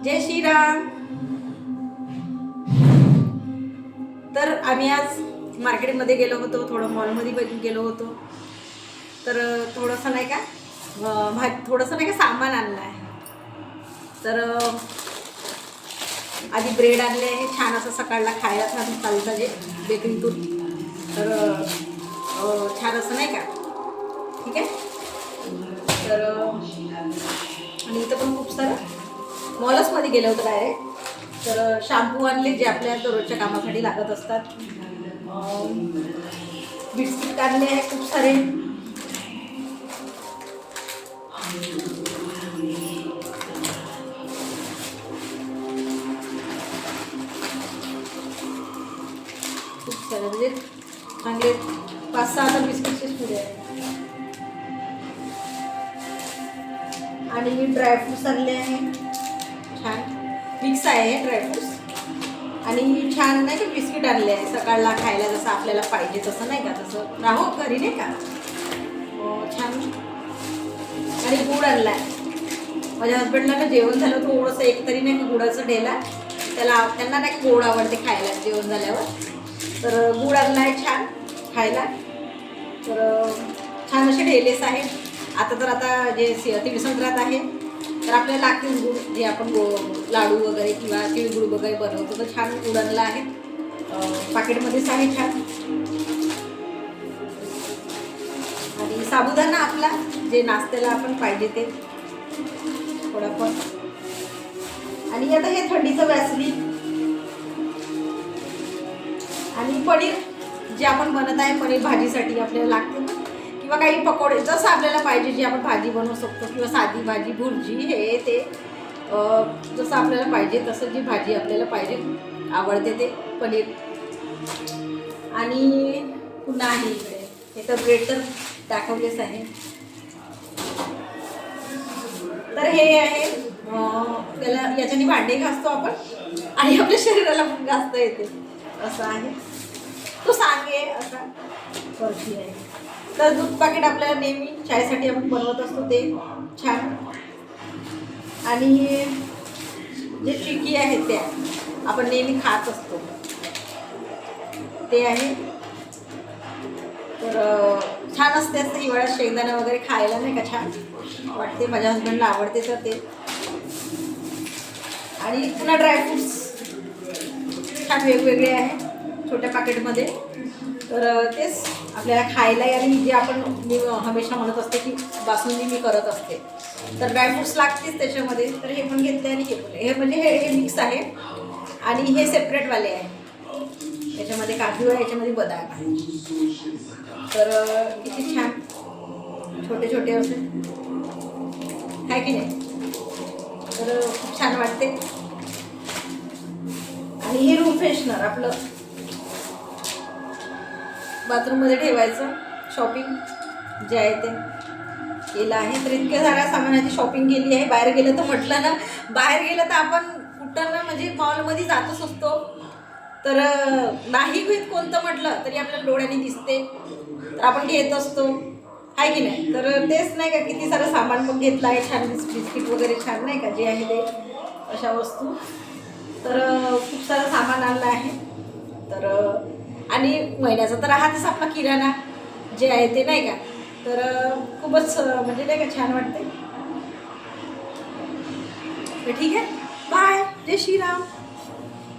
जय श्रीराम. तर आम्ही आज मार्केटमध्ये गेलो होतो, थोडं मॉलमध्ये गेलो होतो. तर थोडंसं नाही का थोडंसं नाही का सामान आणलं आहे. तर आधी ब्रेड आणले आहे, छान असं सकाळला खायला चालतं जे बेकरीतून. तर छान असं नाही का, ठीक आहे. तर आणि इथं पण खूप सारं मॉल्समध्ये गेलं होतं डायरेक्ट. तर शॅम्पू आणले जे आपल्या दररोजच्या कामासाठी लागत असतात. बिस्किट आणले आहे खूप सारे. खूप सारे म्हणजे चांगले 5-6 तर बिस्किटचे पुढे आहे. आणि ड्रायफ्रूट्स आणले आहे, छान मिक्स आहे ड्रायफ्रूट्स. आणि छान नाही का बिस्किट आणले आहे सकाळला खायला, जसं आपल्याला पाहिजे तसं नाही का, तसं राहो घरी नाही का. छान. आणि गुड आणला आहे माझ्या हस्बंडला ना. जेवण झालं थोडंसं एकतरी नाही का गुडाचं ढेला, त्यांना नाही का गोड आवडते खायला जेवण झाल्यावर. तर गुड आणला आहे छान खायला. तर छान असे ढेलेस आहेत. आता जे तिळ संक्रांत आहे तर आपल्याला लागतील गुड, जे आपण लाडू वगैरे किंवा तिळगुळ वगैरे बनवतो. तर छान गुड आणला आहे, पाकिटमध्येच आहे छान. आणि साबुदाणा आपला जे नाश्त्याला आपण पाहिजे ते थोडाफार. आणि आता हे थंडीचं वॅसलीन. आणि पनीर जे आपण बनत आहे, पनीर भाजीसाठी आपल्याला लागते ना, किंवा काही पकोडे जसं आपल्याला पाहिजे जे आपण भाजी बनवू शकतो, किंवा साधी भाजी, भुर्जी, हे ते जसं आपल्याला पाहिजे तसं जी भाजी आपल्याला पाहिजे आवडते ते पनीर. आणि पुन्हा आहे इकडे हे तर ब्रेड तर दाखवलेच आहे. तर हे आहे त्याला याच्याने भांडे घासतो आपण आणि आपल्या शरीराला पण घासता येते असं आहे. तो सांगे असा फरशी आहे. तर दूध पाकिट आपल्याला नेहमी चायसाठी आपण बनवत असतो ते छान. आणि जे चिकी आहेत त्या आपण नेहमी खात असतो ते आहे. तर छान असते असं हिवाळ्यात शेंगदाणा वगैरे खायला नाही का, छान वाटते. माझ्या हस्बंडला आवडते तर ते. आणि पुन्हा ड्रायफ्रूट्स छान वेगवेगळे आहे छोट्या पॅकेटमध्ये. तर तेच आपल्याला खायला. आणि जे मी हमेशा म्हणत असते की बासुंदी मी करत असते, तर ड्रायफ्रूट्स लागतेच त्याच्यामध्ये. तर हे पण घेतले आणि हे पण. हे म्हणजे हे मिक्स आहे आणि हे सेपरेटवाले आहे. याच्यामध्ये काजू आहे, याच्यामध्ये बदाम आहे. तर किती छान छोटे छोटे असे आहे की नाही. तर खूप छान वाटते. आणि हे रूम फ्रेशनर आपलं बाथरूममध्ये ठेवायचं. शॉपिंग जे आहे ते केलं आहे. तर इतक्या साऱ्या सामानाची शॉपिंग केली आहे. बाहेर गेलं तर म्हटलं ना, बाहेर गेलं तर आपण कुठं ना म्हणजे मॉलमध्ये जातच असतो. तर नाही घेत कोणतं म्हटलं तरी आपल्याला डोळ्याने दिसते, तर आपण घेत असतो आहे की नाही. तर तेच नाही का किती सारं सामान पण घेतलं आहे छान. बिस्किट वगैरे छान नाही का जे आहे ते अशा वस्तू. तर खूप सारं सामान आणलं आहे. तर आणि महिन्याचा तर राहतेच आपला किराणा जे आहे ते नाही का. तर खूपच म्हणजे नाही का छान वाटते. तर ठीक आहे, बाय. जय श्रीराम.